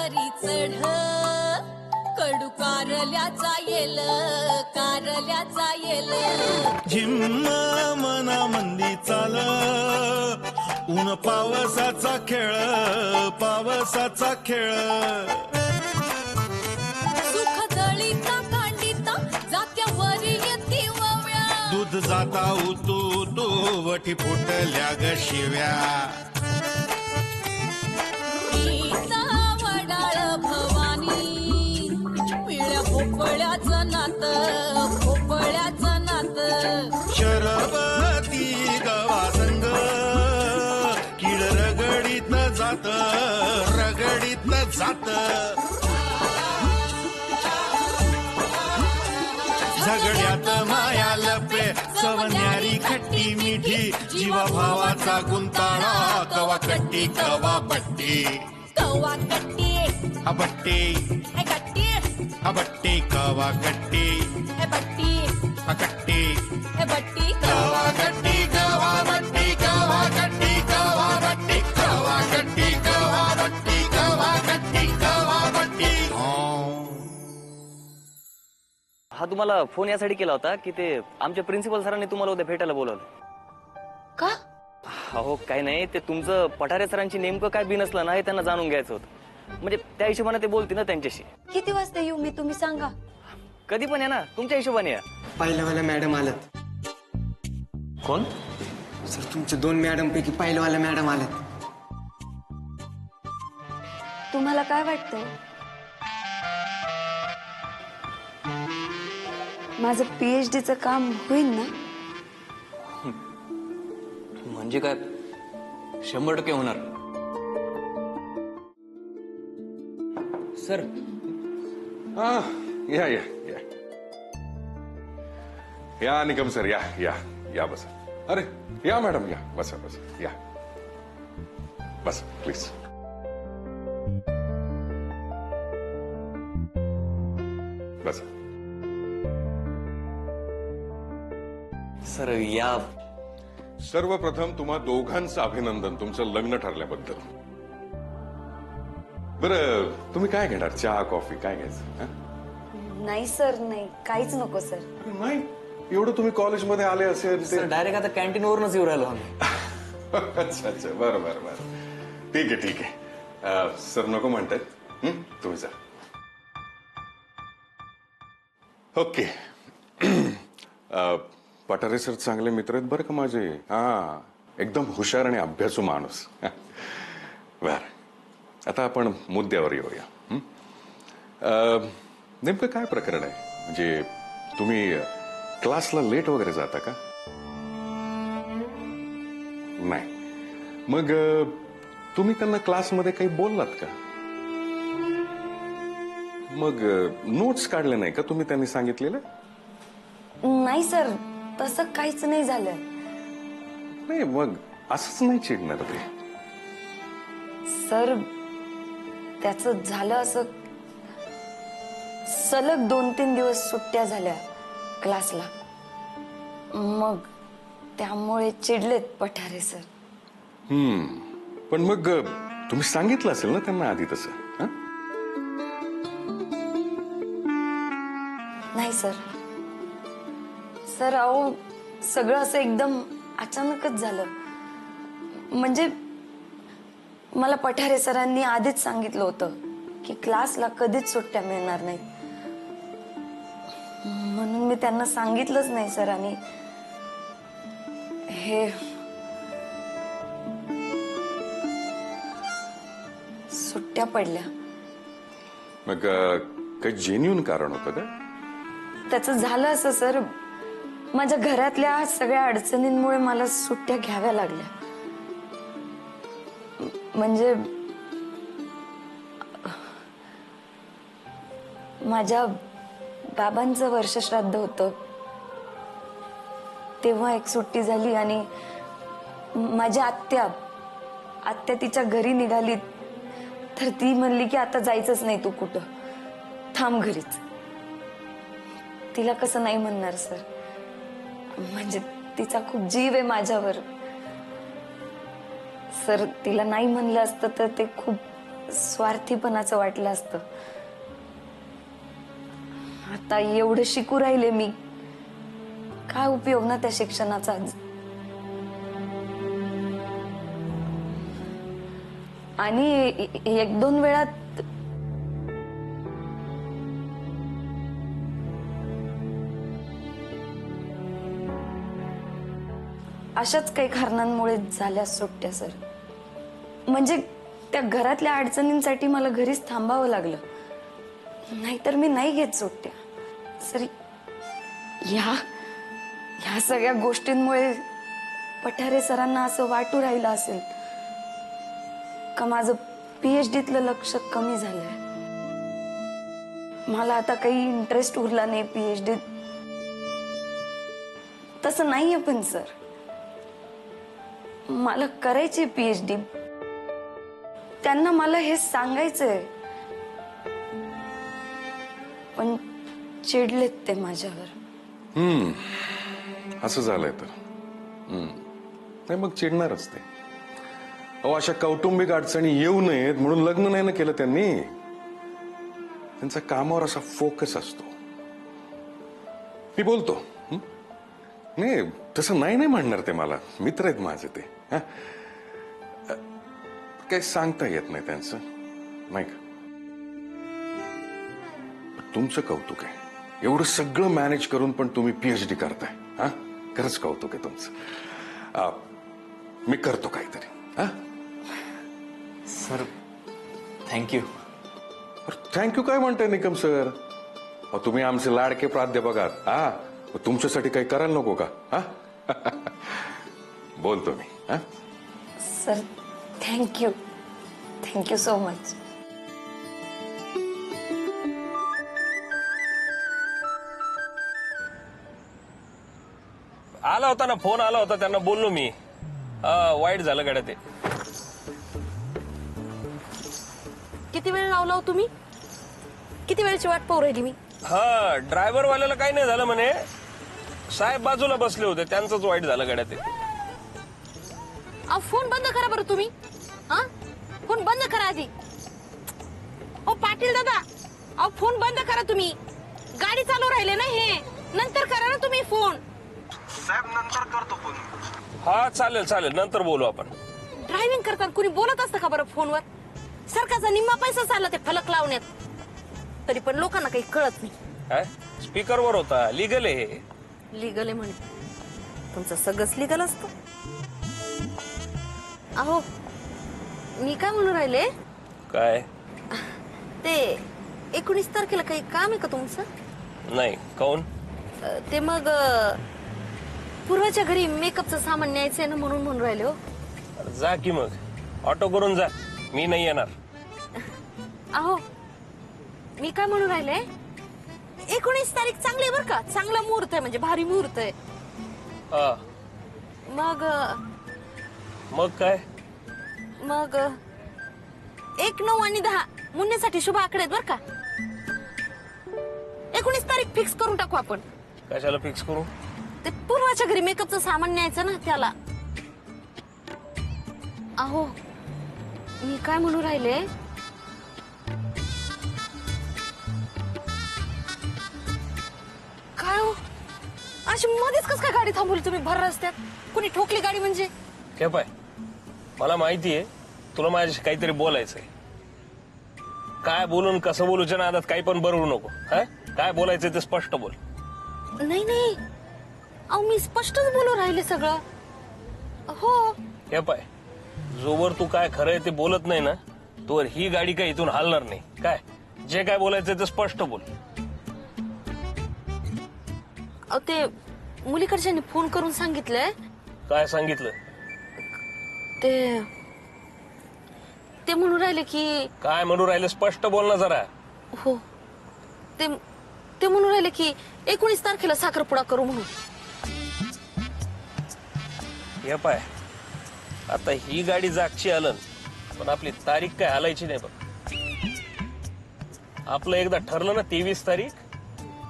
वरी चढ कडू कारल्याचा येल झिम्म मना मंदी चाल ऊन पावसाचा खेळ सुख दळीता कांडिता जात्यावरी येती वव्या दूध जाता उतू तो वठी फुटल्या ग शिव्या गीता वडाळ भवानी पिळ्या भोपळ्याचं नात शरबती गवा संग किड रगडीत जात झगड्यात माया लपे सवन्यारी खट्टी मिठी जीवा भावाचा गुंताळा कवा कट्टी कवा बट्टी अबट्टी अबट्टी कवा कट्टी बट्टी अकट्टी बट्टी कवा कट्टी कवा बट्टी कवा कट्टी कवा बट्टी कवा कट्टी कवा बट्टी कवा कट्टी कवा बट्टी हा तुम्हाला फोन यासाठी केला होता की ते आमच्या प्रिन्सिपल सरांनी तुम्हाला उद्या भेटायला बोलवलं. का? हो काही नाही, ते तुमचं पठारे सरांची नेमकं काय बिनसलं ना हे त्यांना जाणून घ्यायचं होतं. म्हणजे त्या हिशोबाने ते बोलतील ना त्यांच्याशी. किती वाजता येऊ मी, तुम्ही सांगा. कधी पण या ना, तुमच्या हिशोबाने या. पहिल्यावाल्या मॅडम आल्यात. कोण? सर तुमचे 2 मॅडम पैकी पहिल्यावाल्या मॅडम आल्यात. तुम्हाला काय वाटतंय? माझं PhDचं काम होईल ना? म्हणजे काय 100% होणार. सर या या या या निकम सर या या या बस. अरे या मॅडम या बसा बसा या बस प्लीज. बस. सर या. सर्वप्रथम तुम्हा दोघांचं अभिनंदन तुमचं लग्न ठरल्याबद्दल. बरं तुम्ही काय घेणार, चहा कॉफी काय घ्यायचं? नाही सर, नाही, काहीच नको सर. नाही एवढं तुम्ही कॉलेजमध्ये आले असेल सर डायरेक्ट आता कॅन्टीन वरूनच येऊ राहिलो आम्ही. अच्छा अच्छा बरं बरं बरं ठीक आहे ठीक आहे. सर नको म्हणतायत, तुम्ही जा. ओके. पठारे सर चांगले मित्र आहेत बरं का माझे. हा एकदम हुशार आणि अभ्यासू माणूस. बर आता आपण मुद्द्यावर येऊया. नेमकं काय प्रकरण आहे? म्हणजे तुम्ही क्लासला लेट वगैरे जाता का? नाही. मग तुम्ही त्यांना क्लासमध्ये काही बोललात का? मग नोट्स काढले नाही का तुम्ही त्यांनी सांगितलेलं? नाही सर, तसं काहीच नाही झालं. नाही मग असंच नाही चिडणार ते. सर त्याचं झालं असं, सलग 2-3 दिवस सुट्ट्या झाल्या क्लासला, मग त्यामुळे चिडलेत पठारे सर. पण मग तुम्ही सांगितलं असेल ना त्यांना आधी तसं? नाही सर. सर अहो सगळं असं एकदम अचानकच झालं. म्हणजे मला पठारे सरांनी आधीच सांगितलं होतं की क्लासला कधीच सुट्ट्या मिळणार नाहीत, म्हणून मी त्यांना सांगितलंच नाही सर. आणि हे सुट्ट्या पडल्या. मग काही जेन्युइन कारण होतं का? त्याचं झालं असं सर, माझ्या घरातल्या सगळ्या अडचणींमुळे मला सुट्ट्या घ्याव्या लागल्या. म्हणजे माझ्या बाबांचं वर्षश्राद्ध होतं तेव्हा एक सुट्टी झाली. आणि माझी आत्या तिच्या घरी निघाली तर ती म्हणली की आता जायचंच नाही तू कुठं, थांब घरीच. तिला कसं नाही म्हणणार सर, म्हणजे तिचा खूप जीव आहे माझ्यावर. सर तिला नाही म्हणलं असतं तर ते खूप स्वार्थीपणाचं वाटलं असतं. आता एवढं शिकू राहिले मी, काय उपयोग ना त्या शिक्षणाचा. आणि एक दोन वेळा अशाच काही कारणांमुळे झाल्या सुट्ट्या सर. म्हणजे त्या घरातल्या अडचणींसाठी मला घरीच थांबावं लागलं, नाहीतर मी नाही घेत सुट्ट्या सर. ह्या सगळ्या गोष्टींमुळे पठारे सरांना असं वाटू राहिलं असेल का माझं PhDतलं लक्ष कमी झालंय. मला आता काही इंटरेस्ट उरला नाही PhD. तसं नाहीये पण सर, मला करायची PhD. त्यांना मला हे सांगायचंय, पण चिडलेत ते माझ्यावर. असं झालंय तर नाही मग चिडणारच ते. अहो अशा कौटुंबिक अडचणी येऊ नयेत म्हणून लग्न नाही ना केलं त्यांनी. त्यांचा कामावर असा फोकस असतो. मी बोलतो नाही तसं नाही म्हणणार ते. मला मित्र आहेत माझे ते. काही सांगता येत नाही त्यांचं, नाही का. तुमचं कौतुक आहे, एवढं सगळं मॅनेज करून पण तुम्ही PhD करताय. हा खरंच कौतुक आहे तुमचं. मी करतो काहीतरी. हा सर थँक्यू. थँक्यू काय म्हणताय निकम सर. तुम्ही आमचे लाडके प्राध्यापक आहात. हा तुमच्यासाठी काही करायला नको का. हा बोलतो मी. हा सर थँक्यू सो मच. आला होता ना फोन, आला होता त्यांना बोललो मी. वाईट झालं गाड्या ते. किती वेळ लावला हो तुम्ही? किती वेळची वाट पाहू राहिली मी. हा ड्रायव्हर वाल्याला काही नाही झालं म्हणे, साहेब बाजूला बसले होते, त्यांचंच वाईट झालं गाड्या ते. अहो फोन बंद करा बरं तुम्ही. हा फोन बंद करा आधी. ओ पाटील दादा, अहो फोन बंद करा तुम्ही. गाडी चालू राहिले ना हे, नंतर करा ना तुम्ही फोन. साहेब नंतर करतो फोन. हा चालेल चालेल, नंतर बोलू आपण. ड्रायव्हिंग करताना कुणी बोलत असतं का बरं फोनवर? सरकारचा निम्मा पैसा चालला ते फलक लावण्यात, तरी पण लोकांना काही कळत नाही. काय स्पीकरवर होता, लिगल आहे हे. लिगल आहे म्हणे. तुमचं सगळंच लिगल असतं. अहो मी काय म्हणून राहिले, काय ते 19 तारखेला काही काम आहे का तुमचं? नाही काऊन? ते मग पूर्वाच्या घरी मेकअपचं सामान न्यायचंय ना म्हणून म्हणून राहिले हो. जा की मग ऑटो करून जा, मी नाही येणार. अहो मी काय म्हणून राहिले, 19 तारीख चांगली आहे बरं का. चांगला मुहूर्त आहे, म्हणजे भारी मुहूर्त आहे. हा मग मग काय? मग 1, 9 आणि 10 मुन्नेसाठी शुभ आकडे आहेत बरं का. 19 तारीख फिक्स करून टाकू आपण. कशाला फिक्स करू? ते पूर्वाच्या घरी मेकअपचं सामान न्यायचं ना त्याला. अहो मी काय म्हणून राहिले, काय हो अशी मध्येच कस काय गाडी थांबवली तुम्ही भर रस्त्यात? कुणी ठोकली गाडी म्हणजे? काय पाय, मला माहितीये तुला माझ्याशी काहीतरी बोलायचंय. काय बोलून कसं बोलूच्या नादात काही पण बरवू नको. हा काय बोलायचंय ते स्पष्ट बोल. नाही नाही अहो मी स्पष्टच बोलू राहिले सगळं. हो हे पाय, जोवर तू काय खरंय ते बोलत नाही ना, तोवर ही गाडी काय इथून हलणार नाही. काय जे काय बोलायचंय ते स्पष्ट बोल. अहो ते मुलीकडच्यांनी फोन करून सांगितलंय. काय सांगितलं? ते म्हणून राहिले की. काय म्हणून राहिले स्पष्ट बोल ना जरा. हो ते म्हणून राहिले की 19 तारखेला साखरपुडा करू म्हणून. हे पाय, आता ही गाडी जागची आलं, पण आपली तारीख काय हालायची नाही बघ. आपलं एकदा ठरलं ना 23 तारीख,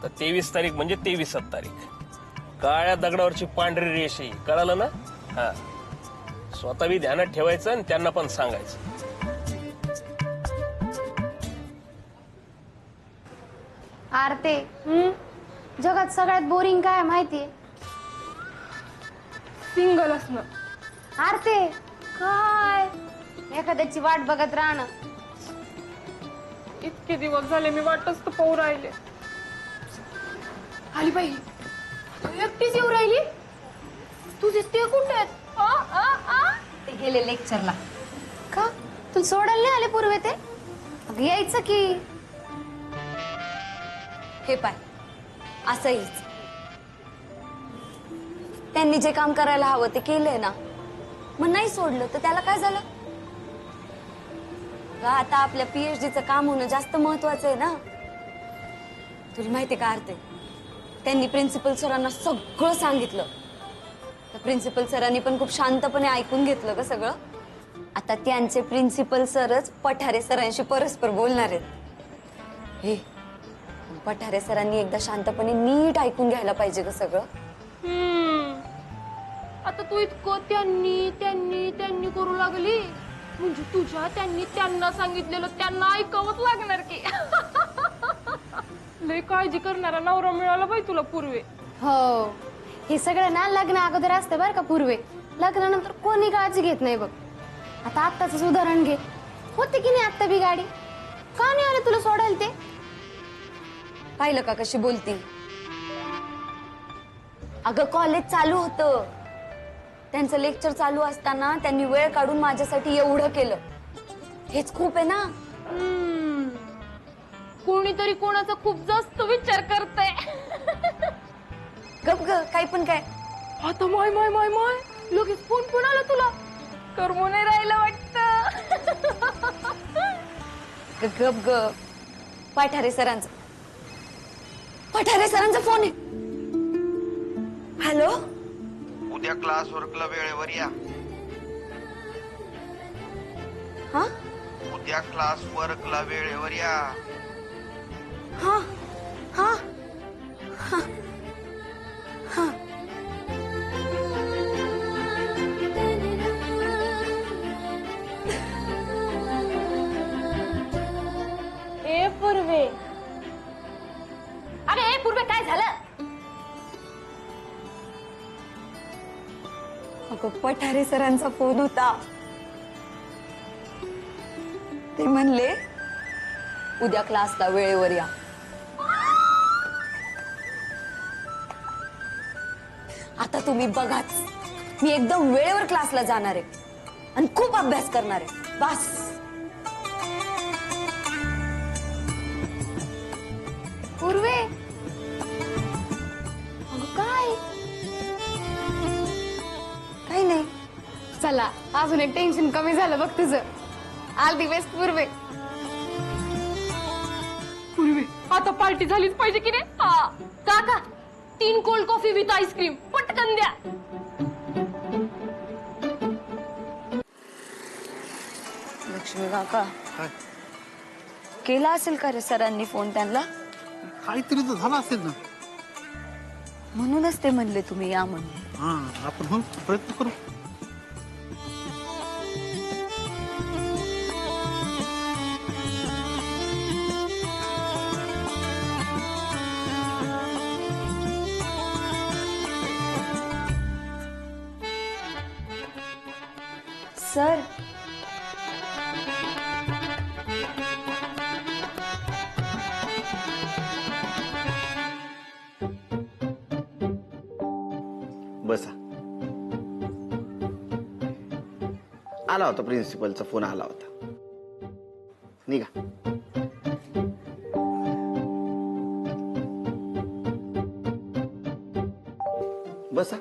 तर 23 तारीख म्हणजे 23 तारीख. काळ्या दगडावरची पांढरी रेष आहे, कळालं ना. हा स्वतः बी ध्यानात ठेवायचं आणि त्यांना पण सांगायचं. आरते जगात सगळ्यात बोरिंग काय माहितीये? सिंगल असणं. आरते काय एखाद्याची वाट बघत राहणं. इतके दिवस झाले मी वाटच तर पाहू राहिले. आली बाई तू एकटीच येऊ राहिली. तुझे ते कुठे आहेत? ते गेले लेक्चरला. का तुला सोडायला नाही आले पूर्वे ते? अगं यायचं की. हे पाय असंहीच त्यांनी जे काम करायला हवं ते केलंय ना, मग नाही सोडलं तर त्याला काय झालं? आता आपल्या PhDचं काम होणं जास्त महत्वाचं आहे ना. तुला माहितीये का आरते, त्यांनी प्रिन्सिपल सरांना सगळं सांगितलं. तर प्रिन्सिपल सरांनी पण खूप शांतपणे ऐकून घेतलं ग सगळं. आता त्यांचे प्रिन्सिपल सरच पठारे सरांशी परस्पर बोलणार आहेत. हे पठारे सरांनी एकदा शांतपणे नीट ऐकून घ्यायला पाहिजे ग सगळं. आता तू इतकं त्यांनी त्यांनी त्यांनी करू लागली म्हणजे तुझ्या त्यांनी त्यांना सांगितलेलं त्यांना ऐकावंच लागणार की. लय काळजी करणारा नवरा मिळाला बाई तुला पूर्वे. हो हे सगळं ना लग्न अगोदर असतं बरं का पूर्वे. लग्नानंतर कोणी काळजी घेत नाही बघ. आता आत्ताच उदाहरण घे. होते की नाही आत्ता बी गाडी? का नाही आले तुला सोडायला ते? पाहिलं का कशी बोलती? अगं कॉलेज चालू होतं, त्यांचं लेक्चर चालू असताना त्यांनी वेळ काढून माझ्यासाठी एवढं केलं. हेच खूप आहे ना. कोणीतरी कोणाचा खूप जास्त विचार करतय. गप ग काही पण काय. आता माय माय माय माय लगेच फोन पण आला तुला. करमू नाही राहिलं वाटतं. गप ग. पठारे सरांचा फोन आहे. हॅलो. उद्या क्लास वर्कला वेळेवर या. हा उद्या क्लास वर्कला वेळेवर या. हा हा हा हा. ए पूर्वे. अरे ए पूर्वे काय झालं? अगं पठारे सरांचा फोन होता. ते म्हणले उद्या क्लासला वेळेवर या. आता तुम्ही बघाच, मी एकदम वेळेवर क्लासला जाणार आहे आणि खूप अभ्यास करणार आहे. बस. पूर्वे काय? काही नाही. चला अजून एक टेन्शन कमी झालं बघ तुझं. ऑल दी बेस्ट पूर्वे. पूर्वे आता पार्टी झालीच पाहिजे की नाही? हा काका 3 कोल्ड कॉफी विथ आईस्क्रीम पटकन द्या. लक्ष्मी काका केला असेल का रे सरांनी फोन त्यांना? काहीतरी तर झालं असेल ना. म्हणूनच ते म्हणले तुम्ही या म्हणून. हा आपण हो प्रयत्न करू. सर बसा. आला होता प्रिन्सिपलचा फोन आला होता. निघा. बसा.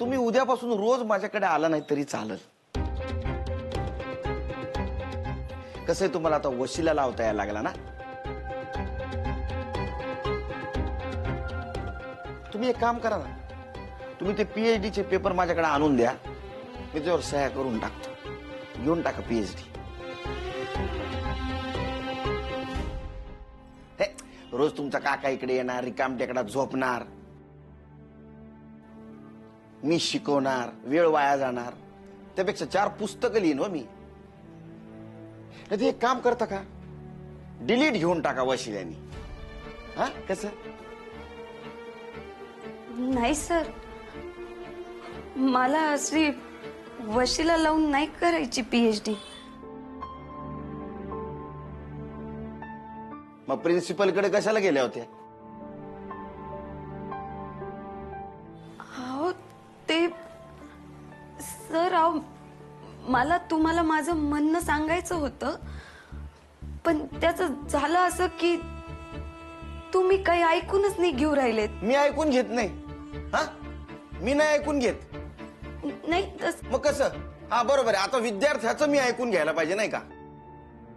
तुम्ही उद्यापासून रोज माझ्याकडे आला नाही तरी चालेल. कसं आहे, तुम्हाला आता वशिला लावता यायला लागला ना. तुम्ही एक काम करा ना, तुम्ही ते PhD चे पेपर माझ्याकडे आणून द्या. मी त्याच्यावर सह्या करून टाकतो. घेऊन टाका PhD. रोज तुमचा काका इकडे येणार, रिकामटेकडा झोपणार, मी शिकवणार, वेळ वाया जाणार, त्यापेक्षा 4 पुस्तकं लिहिन हो मी. नाही ते एक काम करता का, डिलीट घेऊन टाका वशिल्यानी. हा कसं? नाही सर, मला अशी वशिला लावून नाही करायची PhD. मग प्रिन्सिपल कडे कशाला गेल्या होत्या? अहो ते सर, अहो मला तुम्हाला माझं म्हणणं सांगायचं होतं, पण त्याचं झालं असं की तुम्ही काही ऐकूनच नाही घेऊ राहिलेत. मी ऐकून घेत नाही. हा, मी नाही ऐकून घेत. नाही मग कसं? हा बरोबर आहे. आता विद्यार्थ्याचं मी ऐकून घ्यायला पाहिजे नाही का?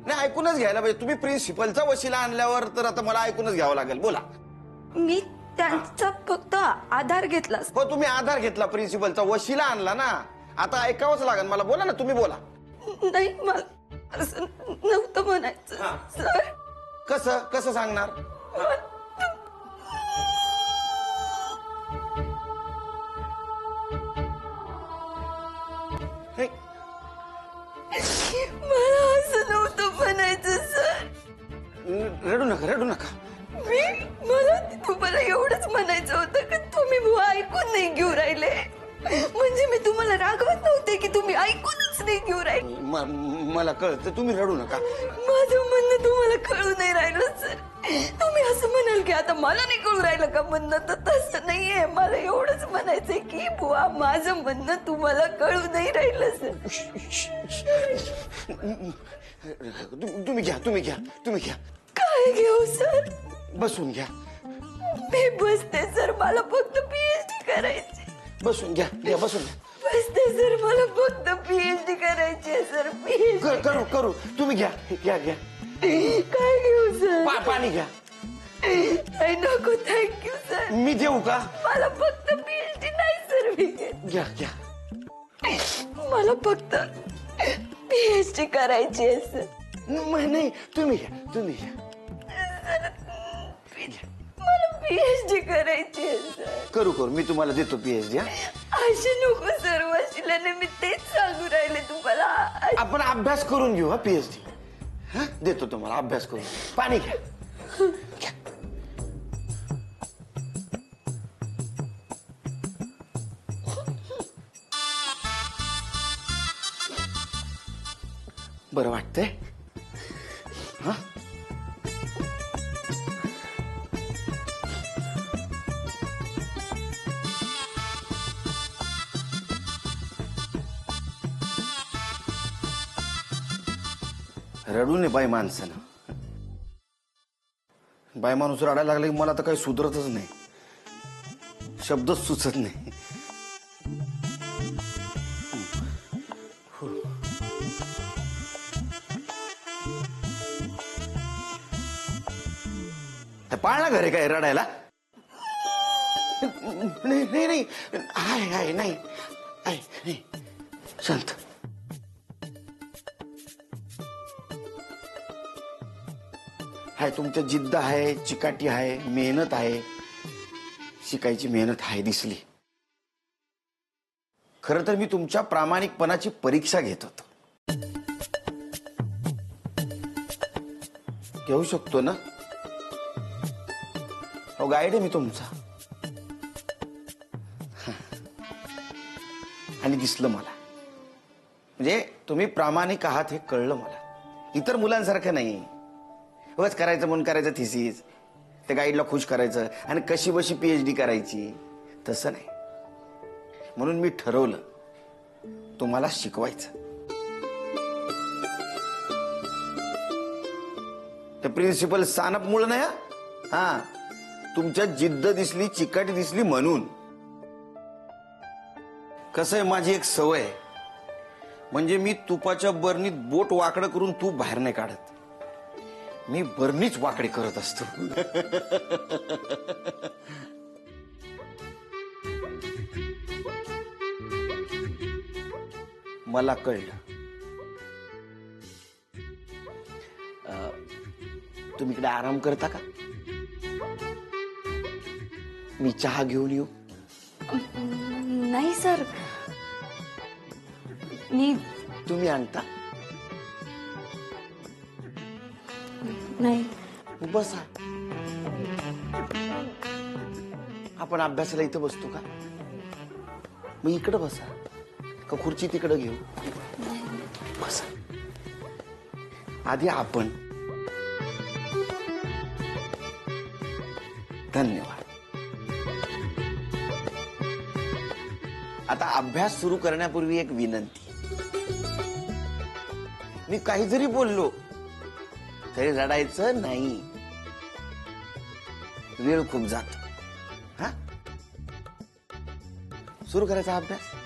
नाही, ऐकूनच घ्यायला पाहिजे. तुम्ही प्रिन्सिपलचा वशिला आणल्यावर तर आता मला ऐकूनच घ्यावं लागेल. बोला. मी त्यांचा फक्त आधार घेतला. हो, तुम्ही आधार घेतला, प्रिन्सिपलचा वशिला आणला ना, आता ऐकावंच लागेल मला. बोला ना, तुम्ही बोला. नाही, मला असं नव्हतं म्हणायचं सर. कसं कसं सांगणार? मला असं नव्हतं म्हणायचं सर. रडू नका, रडू नका. मला तुम्हाला एवढंच म्हणायचं होतं की तुम्ही बुवा ऐकून नाही घेऊ राहिले. म्हणजे मी तुम्हाला रागवत नव्हते की तुम्ही ऐकूनच नाही घेऊ राहिले. मला कळतं, तुम्ही रडू नका. माझं म्हणणं तुम्हाला कळू नाही राहिलं सर. तुम्ही असं म्हणाल की आता मला नाही कळू राहिलं का म्हणणं, तर तसं नाहीये. मला एवढंच म्हणायचंय की बुवा माझं म्हणणं तुम्हाला कळू नाही राहिलं सर. तुम्ही घ्या, तुम्ही घ्या, तुम्ही घ्या. काय घेऊ सर? बसून घ्या. मी बसते सर, मला फक्त PhD करायची. बसून घ्या, घ्या, बसून घ्या. बसते सर, मला फक्त PhD करायची आहे सर. PhD करू करू. तुम्ही घ्या, घ्या, घ्या. काय घेऊ सर? पाणी घ्या. नाही नको, थँक्यू सर. मी देऊ का? मला फक्त PhD नाही सर. मी घ्या, घ्या. मला फक्त PhD करायची आहे सर. नाही, तुम्ही घ्या, तुम्ही घ्या. मला PhD करायची आहे सर. करू करू, मी तुम्हाला देतो PhD. अशी नको सर, वशिल्याने मी तेच सांगू राहिले तुम्हाला. आपण अभ्यास करून घेऊ. हा PhD हा देतो तुम्हाला, अभ्यास करून. पाणी घ्या, घ्या. बरं वाटतंय? हा, रडू नये बाई माणसानं. बाई माणूस रडायला लागला की मला तर काही सुधरतच नाही, शब्दच सुचत नाही. पाळणा घरे काय रडायला? नाही नाही नाही, आहे आहे, नाही आहे, नाही. शांत. हाय, तुमच्या जिद्द आहे, चिकाटी आहे, मेहनत आहे, शिकायची मेहनत आहे दिसली. खरं तर मी तुमच्या प्रामाणिकपणाची परीक्षा घेत होतो. घेऊ शकतो ना? हो, गाईड आहे मी तुमचा. आणि दिसलं मला, म्हणजे तुम्ही प्रामाणिक आहात हे कळलं मला. इतर मुलांसारखं नाही, बस करायचं म्हणून करायचं थिसीस, त्या गाईडला खुश करायचं आणि कशी बशी PhD करायची, तसं नाही. म्हणून मी ठरवलं तुम्हाला शिकवायचं. ते प्रिन्सिपल सानप मुळे नाही. हा, तुमच्या जिद्द दिसली, चिकाटी दिसली म्हणून. कसं आहे, माझी एक सवय आहे, म्हणजे मी तुपाच्या बरणीत बोट वाकडं करून तूप बाहेर नाही काढत, मी बरणीच वाकडे करत असतो. मला कळलं. तुम्ही इकडे आराम करता का? मी चहा घेऊन येऊ? नाही सर, मी तुम्ही आणता? नाही. बसा. आपण अभ्यासाला इथं बसतो का? मग इकडं बसा का खुर्ची तिकडं घेऊ? बसा. आधी आपण. धन्यवाद. आता अभ्यास सुरू करण्यापूर्वी एक विनंती. मी काही जरी बोललो तरी रडायचं नाही. वेळ खूप जातो. हा, सुरू करायचा अभ्यास.